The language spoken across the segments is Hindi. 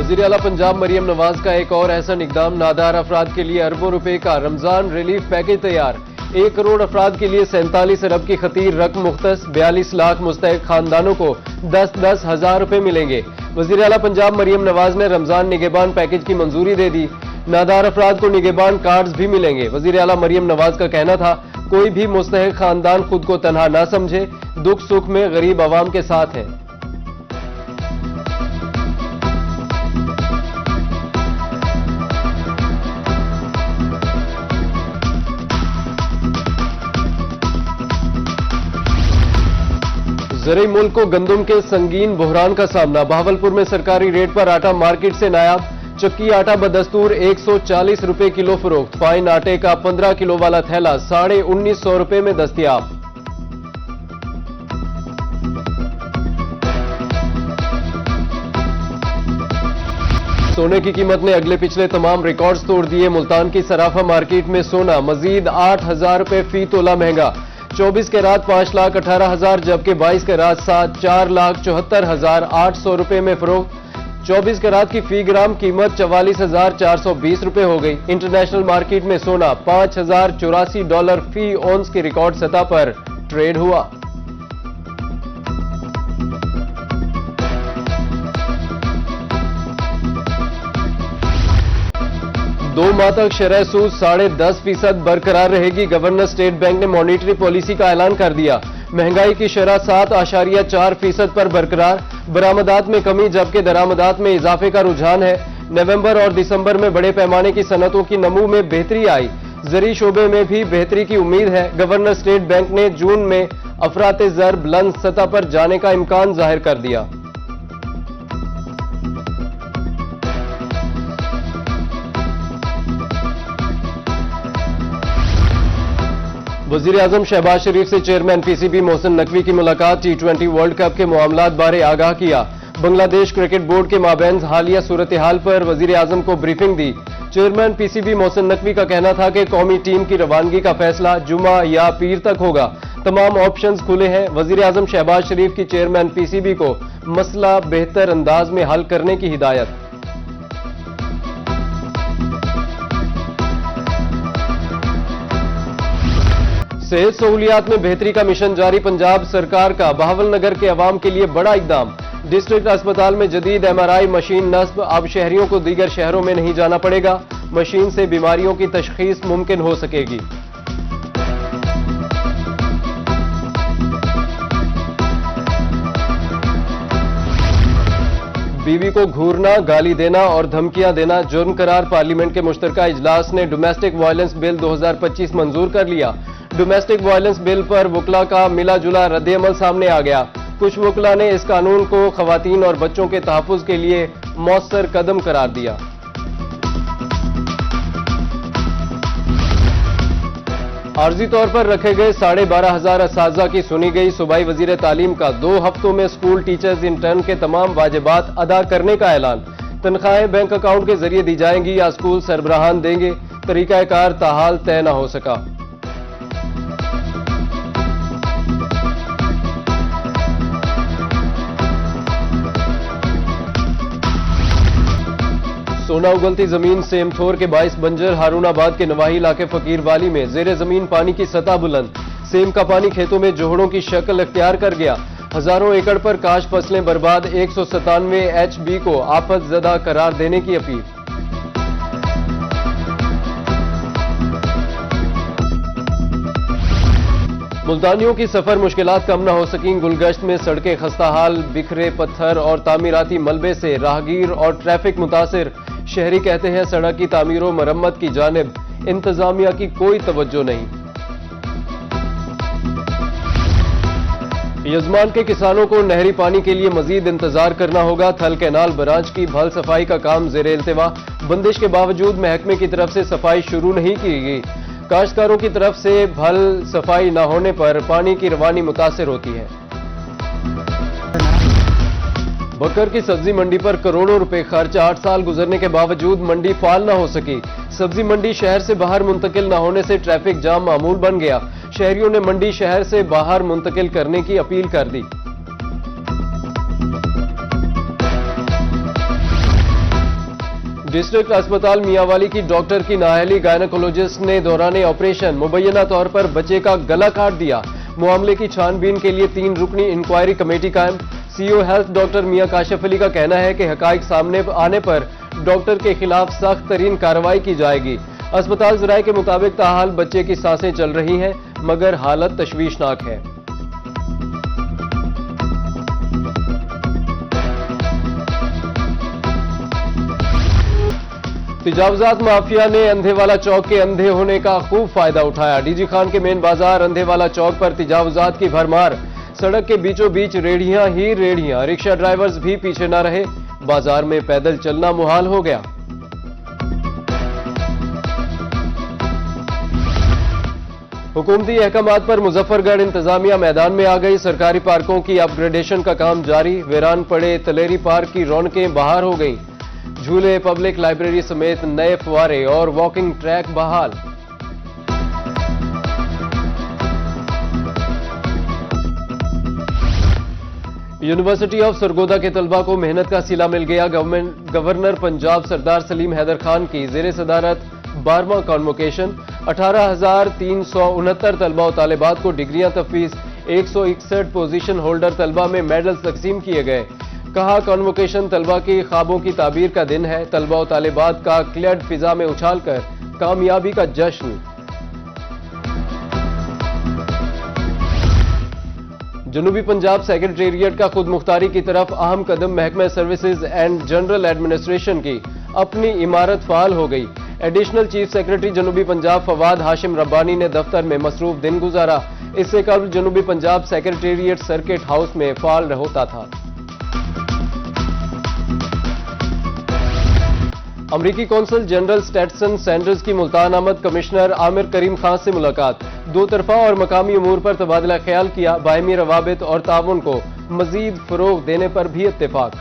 वज़ीर आला पंजाब मरियम नवाज का एक और एहसन इकदाम। नादार अफराद के लिए अरबों रुपए का रमजान रिलीफ पैकेज तैयार। 1 करोड़ अफराद के लिए 47 अरब की खतीर रकम मुख्तस। 42 लाख मुस्तहिक खानदानों को 10-10 हजार रुपए मिलेंगे। वज़ीर आला पंजाब मरियम नवाज ने रमजान निगहबान पैकेज की मंजूरी दे दी। नादार अफराद को निगहबान कार्ड्स भी मिलेंगे। वज़ीर आला मरियम नवाज का कहना था, कोई भी मुस्तहिक खानदान खुद को तनहा ना समझे, दुख सुख में गरीब आवाम के साथ हैं। ज़रूरी मुल्क को गंदम के संगीन बहरान का सामना। बहावलपुर में सरकारी रेट पर आटा मार्केट से नायाब। चक्की आटा बदस्तूर 140 रुपए किलो फरोख्त। फाइन आटे का 15 किलो वाला थैला 1950 रुपए में दस्तयाब। सोने की कीमत ने अगले पिछले तमाम रिकॉर्ड्स तोड़ दिए। मुल्तान की सराफा मार्केट में सोना मजीद 8,000 रुपए फी तोला महंगा। 24 के रात 5,18,000 जबकि 22 के रात 4,74,800 रुपए में फरोख्त। 24 के रात की फी ग्राम कीमत 44,420 रुपए हो गई। इंटरनेशनल मार्केट में सोना $5,084 फी औंस की रिकॉर्ड सतह पर ट्रेड हुआ। दो माह तक शरह सूद 10.5% बरकरार रहेगी। गवर्नर स्टेट बैंक ने मॉनिटरी पॉलिसी का ऐलान कर दिया। महंगाई की शरह 7.4% पर बरकरार। बरामदात में कमी जबकि दरामदात में इजाफे का रुझान है। नवंबर और दिसंबर में बड़े पैमाने की सनतों की नमू में बेहतरी आई। ज़री शोबे में भी बेहतरी की उम्मीद है। गवर्नर स्टेट बैंक ने जून में अफराते ज़र बुलंद सतह पर जाने का इम्कान जाहिर कर दिया। वज़ीर आज़म शहबाज शरीफ से चेयरमैन पीसीबी मोहसिन नकवी की मुलाकात। T20 वर्ल्ड कप के मामलात बारे आगाह किया। बांग्लादेश क्रिकेट बोर्ड के माबैन हालिया सूरत हाल पर वज़ीर आज़म को ब्रीफिंग दी। चेयरमैन पीसीबी मोहसिन नकवी का कहना था कि कौमी टीम की रवानगी का फैसला जुमा या पीर तक होगा। तमाम ऑप्शंस खुले हैं। वज़ीर आज़म शहबाज शरीफ की चेयरमैन पीसीबी को मसला बेहतर अंदाज में हल करने की हिदायत। सेहत सहूलियात में बेहतरी का मिशन जारी। पंजाब सरकार का बहावलनगर के अवाम के लिए बड़ा इकदाम। डिस्ट्रिक्ट अस्पताल में जदीद MRI मशीन नस्ब। अब शहरियों को दीगर शहरों में नहीं जाना पड़ेगा। मशीन से बीमारियों की तशखीस मुमकिन हो सकेगी। बीवी को घूरना, गाली देना और धमकियां देना जुर्म करार। पार्लियामेंट के मुश्तरका इजलास ने डोमेस्टिक वायलेंस बिल 2025 मंजूर कर लिया। डोमेस्टिक वायलेंस बिल पर वकला का मिला जुला रद्द-ए-अमल सामने आ गया। कुछ वकला ने इस कानून को खवातीन और बच्चों के तहफ्फुज़ के लिए मौसर कदम करार दिया। आर्जी तौर पर रखे गए 12,500 असातिज़ा की सुनी गई। सूबाई वज़ीर तालीम का 2 हफ्तों में स्कूल टीचर्स इंटर्न के तमाम वाजिबात अदा करने का ऐलान। तनख्वाहें बैंक अकाउंट के जरिए दी जाएंगी या स्कूल सरबराहान देंगे। तरीकाकार ताहाल तय न हो सका। सोना उगलती जमीन सेमथोर के बाइस बंजर। हारूनाबाद के नवाही इलाके फकीर वाली में जेर जमीन पानी की सतह बुलंद। सेम का पानी खेतों में जोहड़ों की शक्ल अख्तियार कर गया। हजारों एकड़ पर काश फसलें बर्बाद। 197 HB को आफत ज़दा करार देने की अपील। मुल्तानियों की सफर मुश्किलात कम न हो सकीं। गुलगश्त में सड़कें खस्ताहाल। बिखरे पत्थर और तामीराती मलबे से राहगीर और ट्रैफिक मुतासिर। शहरी कहते हैं सड़क की तामीर और मरम्मत की जानिब इंतजामिया की कोई तवज्जो नहीं। यजमान के किसानों को नहरी पानी के लिए मजीद इंतजार करना होगा। थल कैनाल ब्रांच की भल सफाई का काम जेर इल्तिवा। बंदिश के बावजूद महकमे की तरफ से सफाई शुरू नहीं की गई। काश्तकारों की तरफ से भल सफाई न होने पर पानी की रवानी मुतासिर होती है। बकर की सब्जी मंडी पर करोड़ों रुपए खर्च। 8 साल गुजरने के बावजूद मंडी फाल न हो सकी। सब्जी मंडी शहर से बाहर मुंतकिल न होने से ट्रैफिक जाम मामूल बन गया। शहरियों ने मंडी शहर से बाहर मुंतकिल करने की अपील कर दी। डिस्ट्रिक्ट अस्पताल मियांवाली की डॉक्टर की नाअहली गायनेकोलॉजिस्ट ने दौरान ऑपरेशन मुबैना तौर पर बच्चे का गला काट दिया। मामले की छानबीन के लिए 3 रुकनी इंक्वायरी कमेटी कायम। सीईओ हेल्थ डॉक्टर मियां काशिफ अली का कहना है कि हकाइक सामने आने पर डॉक्टर के खिलाफ सख्त तरीन कार्रवाई की जाएगी। अस्पताल ज़राए के मुताबिक ताहाल बच्चे की सांसें चल रही हैं, मगर हालत तशवीशनाक है। तिजावजात माफिया ने अंधेवाला चौक के अंधे होने का खूब फायदा उठाया। डीजी खान के मेन बाजार अंधेवाला चौक पर तिजावजात की भरमार। सड़क के बीचों बीच रेढ़ियां ही रेढ़ियां, रिक्शा ड्राइवर्स भी पीछे न रहे। बाजार में पैदल चलना मुहाल हो गया। हुकूमती अहकामात पर मुजफ्फरगढ़ इंतजामिया मैदान में आ गई। सरकारी पार्कों की अपग्रेडेशन का काम जारी। वीरान पड़े तलेरी पार्क की रौनकें बहार हो गईं। झूले, पब्लिक लाइब्रेरी समेत नए फुवारे और वॉकिंग ट्रैक बहाल। यूनिवर्सिटी ऑफ सरगोदा के तलबा को मेहनत का सिला मिल गया। गवर्नर पंजाब सरदार सलीम हैदर खान की ज़ेरे सदारत 12वां कॉन्वोकेशन। 18,369 तलबा और तालिबात को डिग्रियां तफवीज। 161 पोजीशन होल्डर तलबा में मेडल्स तकसीम किए गए। कहा, कॉन्वोकेशन तलबा की ख्वाबों की ताबीर का दिन है। तलबा और तालिबात का क्लड फिजा में उछालकर कामयाबी का जश्न। जनूबी पंजाब सेक्रेटेरिएट का खुद मुख्तारी की तरफ अहम कदम। महकमा सर्विसेज एंड जनरल एडमिनिस्ट्रेशन की अपनी इमारत फाल हो गई। एडिशनल चीफ सेक्रेटरी जनूबी पंजाब फवाद हाशिम रब्बानी ने दफ्तर में मसरूफ दिन गुजारा। इससे कबल जनूबी पंजाब सेक्रेटेरिएट सर्किट हाउस में फाल होता था। अमरीकी कौंसल जनरल स्टेटसन सैंडर्स की मुल्तान आमद। कमिश्नर आमिर करीम खान से मुलाकात। दो तरफा और मकामी उमूर पर तबादला ख्याल किया। बाहमी रवाबित और ताउन को मजीद फरोग देने पर भी इत्तेफाक।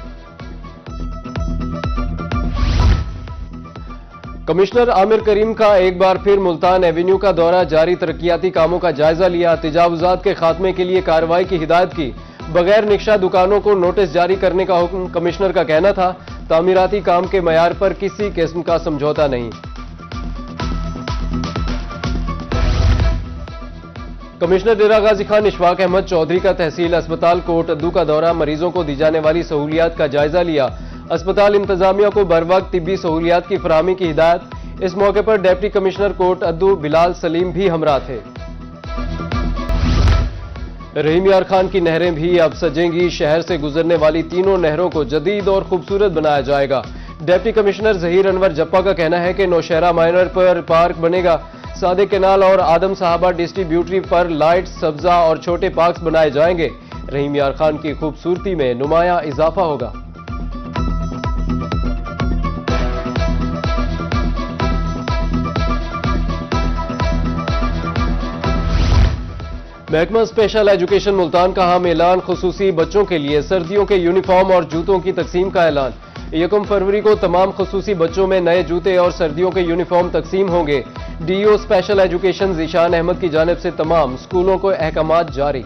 कमिश्नर आमिर करीम का एक बार फिर मुल्तान एवेन्यू का दौरा जारी। तरक्याती कामों का जायजा लिया। तजावुजात के खात्मे के लिए कार्रवाई की हिदायत की। बगैर निक्शा दुकानों को नोटिस जारी करने का हुक्म। कमिश्नर का कहना था, तामीराती काम के मयार पर किसी किस्म का समझौता नहीं। कमिश्नर डेरा गाजी खान इशफाक अहमद चौधरी का तहसील अस्पताल कोट अद्दू का दौरा। मरीजों को दी जाने वाली सहूलियात का जायजा लिया। अस्पताल इंतजामिया को बरवक्त तिब्बी सहूलियात की फराहमी की हिदायत। इस मौके पर डिप्टी कमिश्नर कोट अद्दू बिलाल सलीम भी हमरा थे। रहीम यार खान की नहरें भी अब सजेंगी। शहर से गुजरने वाली तीनों नहरों को जदीद और खूबसूरत बनाया जाएगा। डिप्टी कमिश्नर जहीर अनवर जप्पा का कहना है कि नौशहरा माइनर पर पार्क बनेगा। सादिक केनाल और आदम साहबा डिस्ट्रीब्यूटरी पर लाइट, सब्जा और छोटे पार्क्स बनाए जाएंगे। रहीम यार खान की खूबसूरती में नुमाया इजाफा होगा। महकमा स्पेशल एजुकेशन मुल्तान का हम ऐलान। खुसूसी बच्चों के लिए सर्दियों के यूनिफॉर्म और जूतों की तकसीम का ऐलान। 1 फरवरी को तमाम खुसूसी बच्चों में नए जूते और सर्दियों के यूनिफॉर्म तकसीम होंगे। DEO special education Zeeshan Ahmad की जानिब से तमाम स्कूलों को अहकामात जारी।